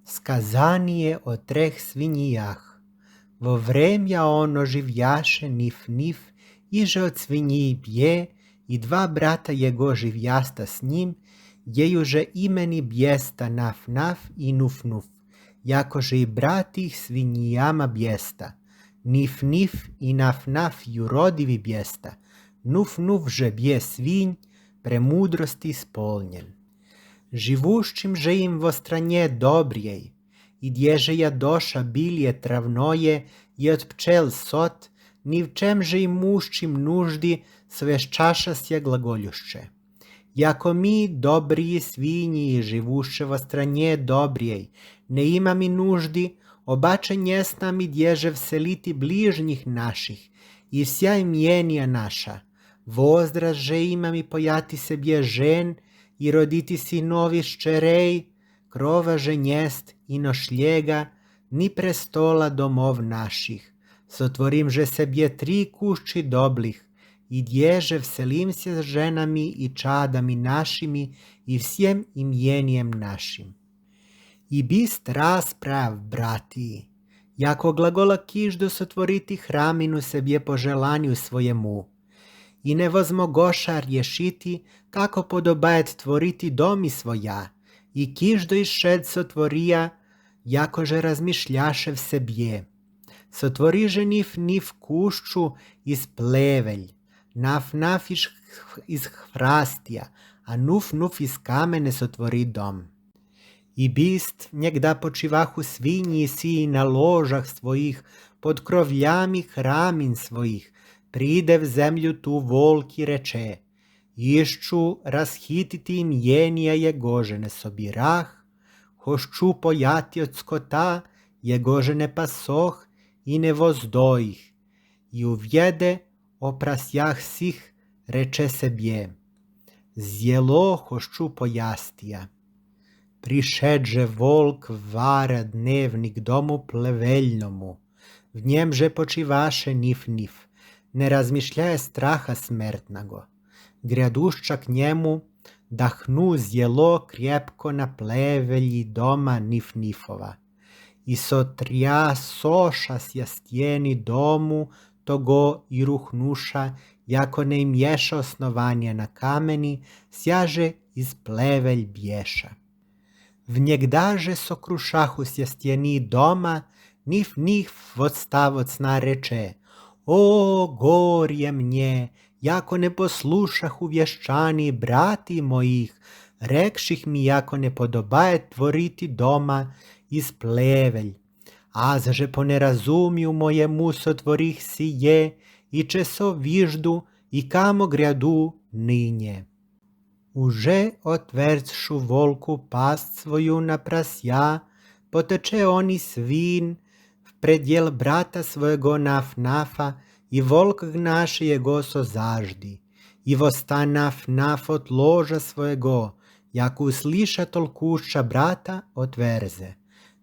Сказание o 3 свиньях. Во врем'я оно жив'яше Ниф-Ниф, иже от свиньи б'є, и 2 брата его жив'яста с ним, ей уже имени б'єста Наф-Наф и Нуф-Нуф, якоже и брат их свиньяма б'єста. Ниф-Ниф и Наф-Наф юродиві б'єста, Нуф-Нуф же б'є свинь, премудрости исполнен. Живущим же им во стране добрей, и дежея доша билье травное, и от пчел сот, ни в чем же имущим нужди свещашася глаголюще. Яко ми, добрые свиньи, живуще во стране добрей, не имами нужди, обаче не с нами деже вселити ближних наших, и вся имения наша. Возраст же имами пояти себе жен, и родити синови щерей, крова же нест и ношлега, ни престола домов наших. Сотворим же себе 3 кущи доблих, и деже вселимся с женами и чадами нашими, и всем имением нашим. И бист расправ, брати, яко глагола кижду сотворити храмину себе по желанию своему, и не возмогоша решити, како подобает творити доми своя, и киждо ишед сотвория, яко же размишляше в себе. Сотвори же Ниф-Ниф кущу из плевель, Наф-Наф из храстия, а Нуф-Нуф из камене сотвори дом. И бист, негда почиваху свиньи сии на ложах своих, под кровлями храмин своих, приде в землю ту волк и рече, «Іщу розхитити ім'єнія Його же не собірах, хощу пояти от скота, Його же не пасох і не воздоїх, і ув'єде о прасях сих рече себе, з'єло хощу поястія». Пришед же волк вара дневник к дому плевельному, в нем же почиваше Ниф-Ниф, не размышляя страха смертного. Грядуща к нему, дохну з'ело крепко на плевелі дома Ниф-Нифова. И сотрясошася стіни дому того и рухнуша, яко не имеша основания на камени, сяже из плевель бješa. Внегда же сокрушахуся стіни дома, Ниф-Ниф отстав от сна рече, «О, горє мне, яко не послушах увещаний брати моїх, рекших ми, яко не подобає творити дома із плевель. Аз же по неразумію моєму сотворих сіє, і чесо віжду, і камо гряду нині». Уже отвердшу волку паст свою на прася, потече он и свин в предел брата своего Наф-Нафа, и волк гнаше его со зажди. И воста Наф-Наф от ложа своего, як услыша толкуща брата, отверзе.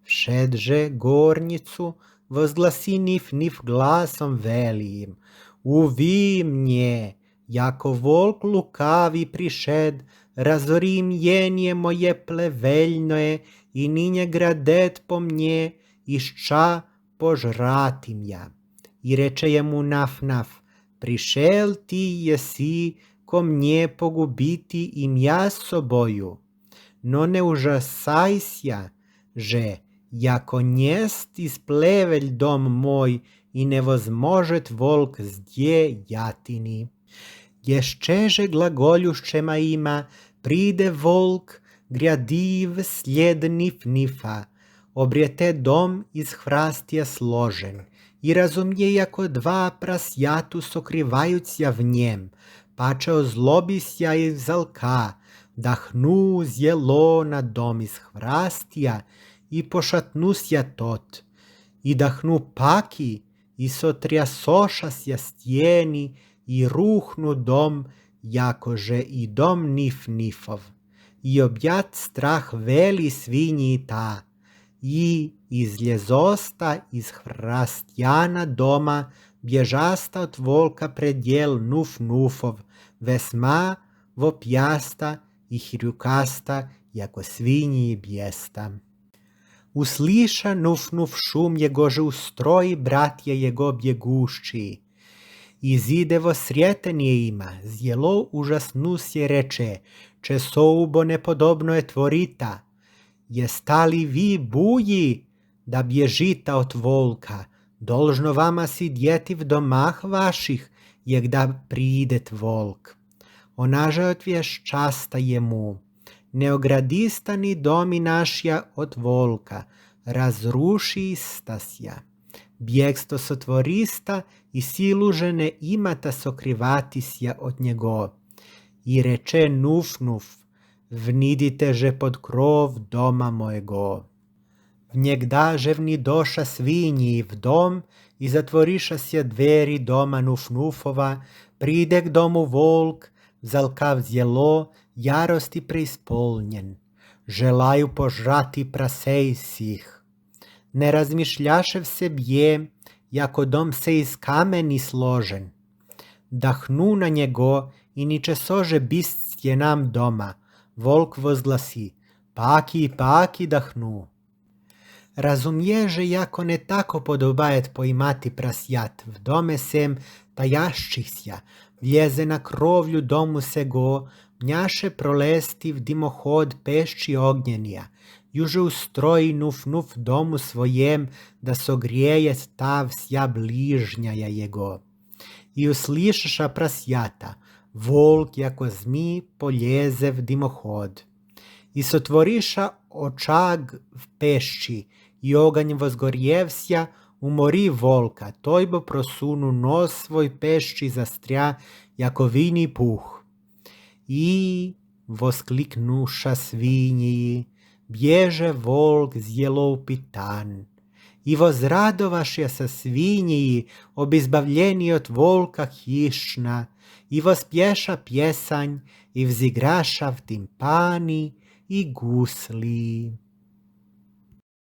Všed же горницу, возгласи Ниф-Ниф гласом велиим, «Уви мне, яко волк лукавий пришед, разори имение мое плевельное, и ныне грядет по мне, ища пожрати мя». И рече ему Наф-Наф, «Пришел ти еси ко мне погубити и мя с собою, но не ужасайся же, яко нест из плевель дом мой, и не возможет волк здje ятини». Еще же глаголюще моима приде волк, гряди вслед Ниф-Нифа, обрете дом из храстия сложен, и разумє, яко 2 прасяту сокриваються в нем, паче озлобися и взалка, дохну з'ело на дом из храстия, и пошатнуся тот, и дохну паки, и сотрясошася стіни, и рухну дом, якоже и дом Ниф-Нифов, и об'ят страх вели свиньи та, и излезоста из храстяна дома, бежаста от волка предел Нуф-Нуфов, весьма воп'яста и хрюкаста, яко свиньи б'єста. Usliša Nuf-Nuf šum jegože ustroji bratje jego bjegušći. Izidevo srjetenje ima, zjelo užasnusje reče, če soubo nepodobno je tvorita. Jesta li vi buji, da bježita od volka, dolžno vama si djeti v domah vaših, jak da priidet volk. Onaže otvješ časta jemu, ne ogradista ni domi našja od volka, razruši stasja. Bjegsto sotvorista i silužene imata sokrivatisja od njego. I reče Nuf-Nuf, vnidite že pod krov doma mojego. Vnjegdaže doša svinji v dom i zatvoriša sja dveri doma Nuf-Nufova, pride k domu volk, zalkav zjelo, jarosti preispolnjen. Želaju požrati prasejsih. Ne razmišljaše se bje, jako dom se iz kameni složen. Dahnu na njego i niče sože bist stjenam doma. Volk vozglasi, paki, paki dahnu. Razumježe jako ne tako podobajet poimati prasjat, v dome sem tajaščisja, vjeze na krovlju domu sego, mnjaše prolesti v dimohod pešči ognjenija, juže ustroji Nuf-Nuf domu svojem, da sogrijeje stav sja bližnjaja jego. I uslišaša prasjata, volk jako zmi poljeze v dimohod. I sotvoriša očag v pešči, i oganj vozgorjevsja umori volka, tojbo prosunu nos svoj pešči zastrja jako vini puh. I voskliknuša svinji, bježe volk zjelov pitan. I vozradovaše sa svinji, ob izbavljeni od volka hišna, i vospješa pjesanj, i vzigraša v timpani i gusli.